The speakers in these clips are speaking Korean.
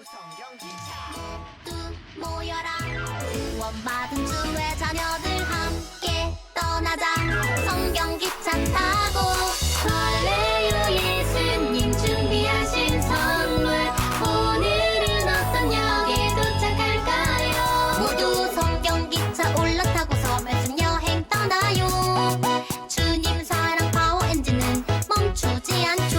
모두 모여라. 구원받은 주의 자녀들 함께 떠나자. 성경 기차 타고 할렐루야. 예수님 준비하신 선물. 오늘은 어떤 역에 도착할까요? 모두 성경 기차 올라타고서 말씀 여행 떠나요. 주님 사랑 파워 엔진은 멈추지 않죠.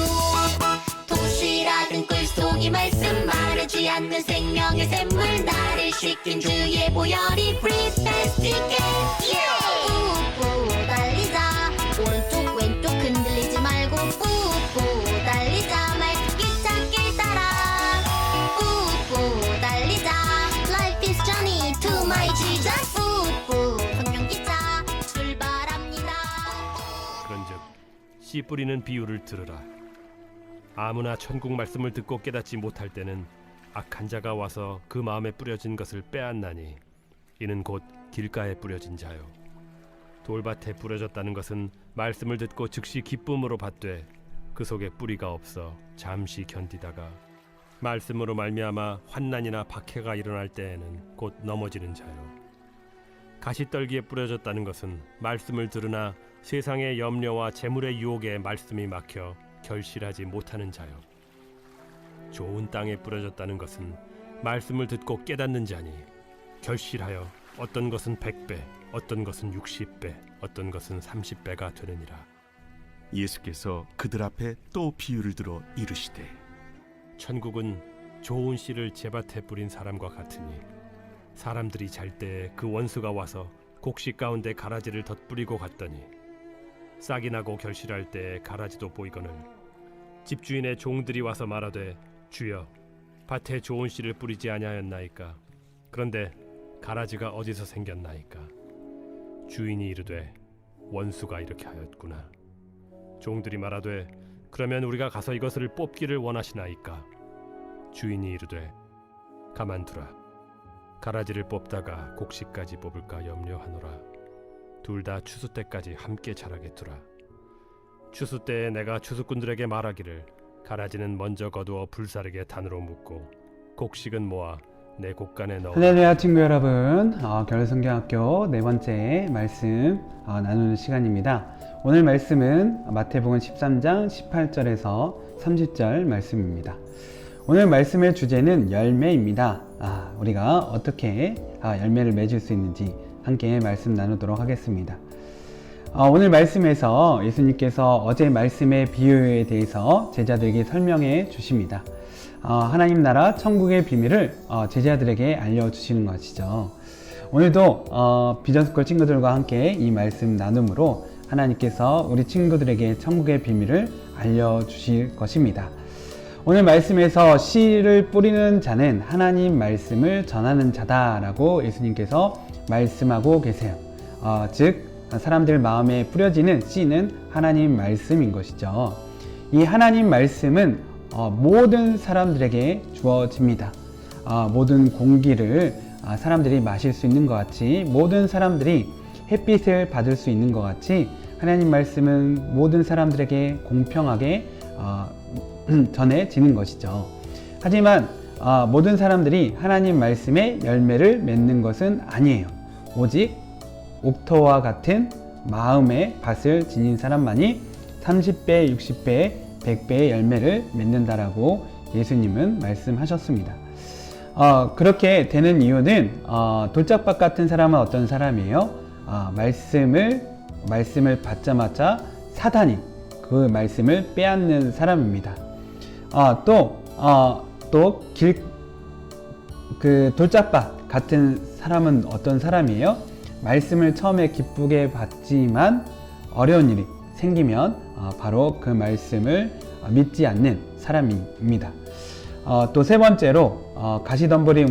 도시락은 꿀송이 말씀 마르지 않는 생명의 샘물. 나를 씻긴 주의 보혈이 breathe fast again. 뿌뿌 달리자. 오른쪽 왼쪽 흔들리지 말고 뿌뿌 달리자. 말씀 기찻길 따라 뿌뿌 달리자. Life is journey to my Jesus. 뿌뿌 성령 기차 출발합니다. 그런즉 씨 뿌리는 비유를 들으라. 아무나 천국 말씀을 듣고 깨닫지 못할 때는 악한 자가 와서 그 마음에 뿌려진 것을 빼앗나니 이는 곧 길가에 뿌려진 자요. 돌밭에 뿌려졌다는 것은 말씀을 듣고 즉시 기쁨으로 받되 그 속에 뿌리가 없어 잠시 견디다가 말씀으로 말미암아 환난이나 박해가 일어날 때에는 곧 넘어지는 자요. 가시떨기에 뿌려졌다는 것은 말씀을 들으나 세상의 염려와 재물의 유혹에 말씀이 막혀 결실하지 못하는 자요. 좋은 땅에 뿌려졌다는 것은 말씀을 듣고 깨닫는 자니 결실하여 어떤 것은 100배, 어떤 것은 60배, 어떤 것은 30배가 되느니라. 예수께서 그들 앞에 또 비유를 들어 이르시되 천국은 좋은 씨를 제밭에 뿌린 사람과 같으니 사람들이 잘 때에 그 원수가 와서 곡식 가운데 가라지를 덧뿌리고 갔더니 싹이 나고 결실할 때에 가라지도 보이거늘 집주인의 종들이 와서 말하되 주여 밭에 좋은 씨를 뿌리지 아니하였나이까? 그런데 가라지가 어디서 생겼나이까? 주인이 이르되 원수가 이렇게 하였구나. 종들이 말하되 그러면 우리가 가서 이것을 뽑기를 원하시나이까? 주인이 이르되 가만두라. 가라지를 뽑다가 곡식까지 뽑을까 염려하노라. 둘 다 추수 때까지 함께 자라게 두라. 추수 때에 내가 추수꾼들에게 말하기를 가라지는 먼저 거두어 불사르게 단으로 묶고 곡식은 모아 내 곡간에 넣어. 할렐루야 친구 여러분, 겨울성경학교 네 번째 말씀 나누는 시간입니다. 오늘 말씀은 마태복음 13장 18절에서 30절 말씀입니다. 오늘 말씀의 주제는 열매입니다. 우리가 어떻게 열매를 맺을 수 있는지 함께 말씀 나누도록 하겠습니다. 오늘 말씀에서 예수님께서 어제 말씀의 비유에 대해서 제자들에게 설명해 주십니다. 하나님 나라 천국의 비밀을 제자들에게 알려주시는 것이죠. 오늘도 비전스쿨 친구들과 함께 이 말씀 나눔으로 하나님께서 우리 친구들에게 천국의 비밀을 알려주실 것입니다. 오늘 말씀에서 씨를 뿌리는 자는 하나님 말씀을 전하는 자다라고 예수님께서 말씀하고 계세요. 즉 사람들 마음에 뿌려지는 씨는 하나님 말씀인 것이죠. 이 하나님 말씀은 모든 사람들에게 주어집니다. 모든 공기를 사람들이 마실 수 있는 것 같이, 모든 사람들이 햇빛을 받을 수 있는 것 같이 하나님 말씀은 모든 사람들에게 공평하게 전해지는 것이죠. 하지만 모든 사람들이 하나님 말씀의 열매를 맺는 것은 아니에요. 오직 옥토와 같은 마음의 밭을 지닌 사람만이 30배, 60배, 100배의 열매를 맺는다라고 예수님은 말씀하셨습니다. 그렇게 되는 이유는 돌짝밭 같은 사람은 어떤 사람이에요? 말씀을 받자마자 사단이 그 말씀을 빼앗는 사람입니다. 그 돌짝밭 같은 사람은 어떤 사람이에요? 말씀을 처음에 기쁘게 받지만 어려운 일이 생기면 바로 그 말씀을 믿지 않는 사람입니다. 또 세 번째로 가시덤불이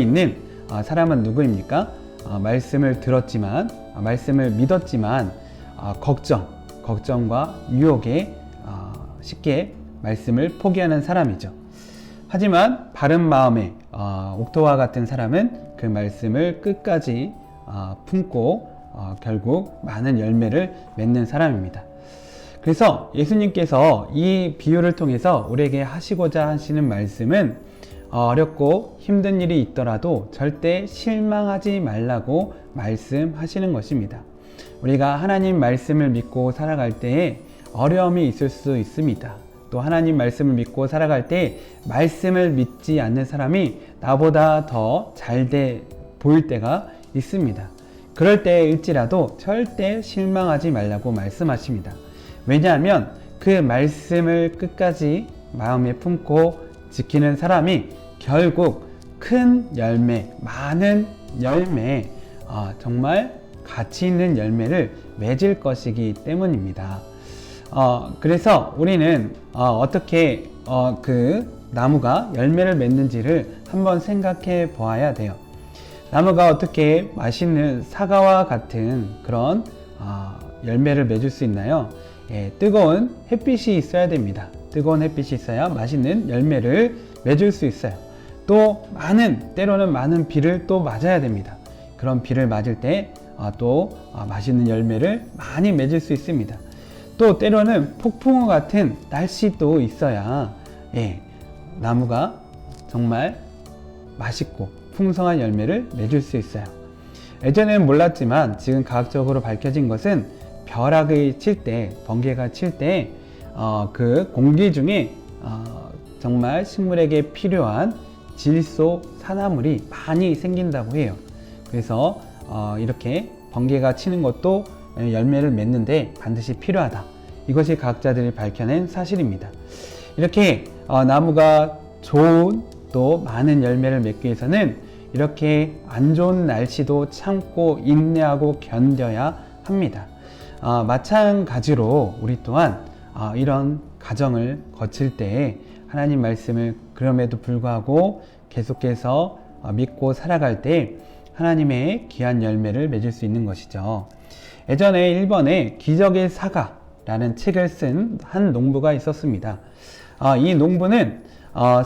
있는 사람은 누구입니까? 말씀을 들었지만, 말씀을 믿었지만 걱정과 유혹에 쉽게 말씀을 포기하는 사람이죠. 하지만 바른 마음의 옥토와 같은 사람은 그 말씀을 끝까지 품고 결국 많은 열매를 맺는 사람입니다. 그래서 예수님께서 이 비유를 통해서 우리에게 하시고자 하시는 말씀은 어렵고 힘든 일이 있더라도 절대 실망하지 말라고 말씀하시는 것입니다. 우리가 하나님 말씀을 믿고 살아갈 때에 어려움이 있을 수 있습니다. 또 하나님 말씀을 믿고 살아갈 때 말씀을 믿지 않는 사람이 나보다 더 잘 보일 때가 있습니다. 그럴 때일지라도 절대 실망하지 말라고 말씀하십니다. 왜냐하면 그 말씀을 끝까지 마음에 품고 지키는 사람이 결국 큰 열매, 많은 열매, 정말 가치 있는 열매를 맺을 것이기 때문입니다. 그래서 우리는 어떻게 그 나무가 열매를 맺는지를 한번 생각해 보아야 돼요. 나무가 어떻게 맛있는 사과와 같은 그런 열매를 맺을 수 있나요? 뜨거운 햇빛이 있어야 됩니다. 뜨거운 햇빛이 있어야 맛있는 열매를 맺을 수 있어요. 또 때로는 많은 비를 또 맞아야 됩니다. 그런 비를 맞을 때 또 맛있는 열매를 많이 맺을 수 있습니다. 또 때로는 폭풍우 같은 날씨도 있어야 나무가 정말 맛있고 풍성한 열매를 맺을 수 있어요. 예전에는 몰랐지만 지금 과학적으로 밝혀진 것은 벼락이 칠 때, 번개가 칠 때 그 공기 중에 정말 식물에게 필요한 질소, 산화물이 많이 생긴다고 해요. 그래서 이렇게 번개가 치는 것도 열매를 맺는데 반드시 필요하다. 이것이 과학자들이 밝혀낸 사실입니다. 이렇게 나무가 좋은 또 많은 열매를 맺기 위해서는 이렇게 안 좋은 날씨도 참고 인내하고 견뎌야 합니다. 마찬가지로 우리 또한 이런 과정을 거칠 때 하나님 말씀을 그럼에도 불구하고 계속해서 믿고 살아갈 때 하나님의 귀한 열매를 맺을 수 있는 것이죠. 예전에 일본에 기적의 사과라는 책을 쓴 한 농부가 있었습니다. 이 농부는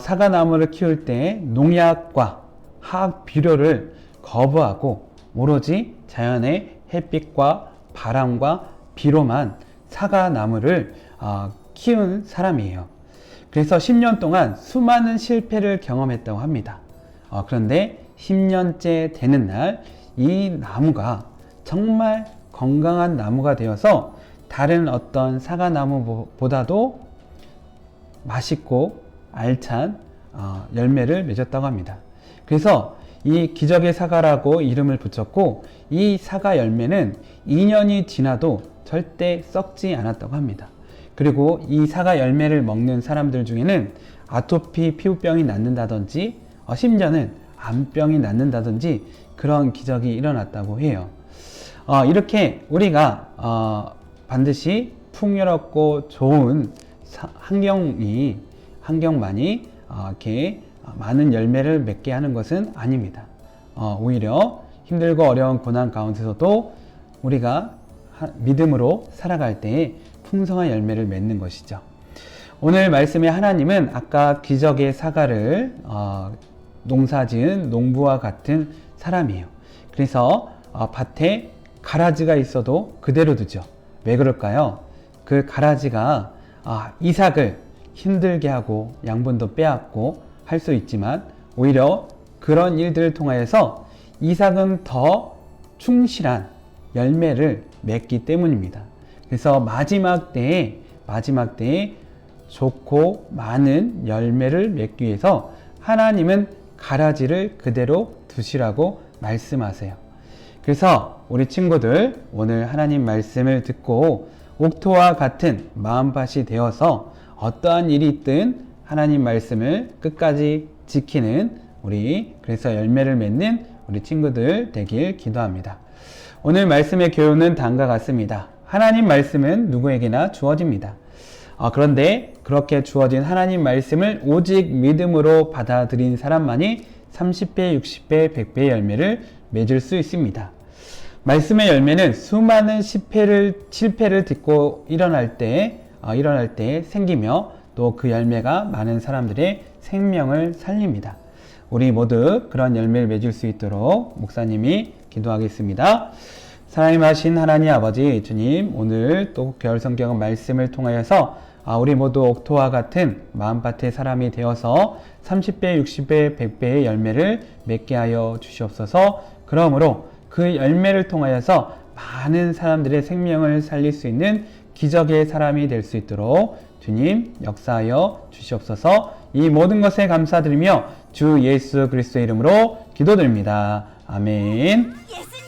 사과나무를 키울 때 농약과 화학 비료를 거부하고 오로지 자연의 햇빛과 바람과 비로만 사과나무를 키운 사람이에요. 그래서 10년 동안 수많은 실패를 경험했다고 합니다. 그런데 10년째 되는 날 이 나무가 정말 건강한 나무가 되어서 다른 어떤 사과나무보다도 맛있고 알찬 열매를 맺었다고 합니다. 그래서 이 기적의 사과라고 이름을 붙였고 이 사과 열매는 2년이 지나도 절대 썩지 않았다고 합니다. 그리고 이 사과 열매를 먹는 사람들 중에는 아토피 피부병이 낫는다든지 심지어는 암병이 낫는다든지 그런 기적이 일어났다고 해요. 이렇게 우리가 반드시 풍요롭고 좋은 환경만이 이렇게 많은 열매를 맺게 하는 것은 아닙니다. 오히려 힘들고 어려운 고난 가운데서도 우리가 믿음으로 살아갈 때 풍성한 열매를 맺는 것이죠. 오늘 말씀의 하나님은 아까 기적의 사과를 농사지은 농부와 같은 사람이에요. 그래서 밭에 가라지가 있어도 그대로 두죠. 왜 그럴까요? 그 가라지가 이삭을 힘들게 하고 양분도 빼앗고 할 수 있지만 오히려 그런 일들을 통하여서 이삭은 더 충실한 열매를 맺기 때문입니다. 그래서 마지막 때에 좋고 많은 열매를 맺기 위해서 하나님은 가라지를 그대로 두시라고 말씀하세요. 그래서 우리 친구들 오늘 하나님 말씀을 듣고 옥토와 같은 마음밭이 되어서 어떠한 일이 있든 하나님 말씀을 끝까지 지키는 그래서 열매를 맺는 우리 친구들 되길 기도합니다. 오늘 말씀의 교훈은 다음과 같습니다. 하나님 말씀은 누구에게나 주어집니다. 그런데 그렇게 주어진 하나님 말씀을 오직 믿음으로 받아들인 사람만이 30배, 60배, 100배의 열매를 맺을 수 있습니다. 말씀의 열매는 수많은 실패를 딛고 일어날 때 생기며 또 그 열매가 많은 사람들의 생명을 살립니다. 우리 모두 그런 열매를 맺을 수 있도록 목사님이 기도하겠습니다. 사랑하신 하나님 아버지 주님, 오늘 또 겨울성경 말씀을 통하여서 우리 모두 옥토와 같은 마음밭의 사람이 되어서 30배, 60배, 100배의 열매를 맺게 하여 주시옵소서. 그러므로 그 열매를 통하여서 많은 사람들의 생명을 살릴 수 있는 기적의 사람이 될 수 있도록 주님 역사하여 주시옵소서. 이 모든 것에 감사드리며 주 예수 그리스도의 이름으로 기도드립니다. 아멘. 예수님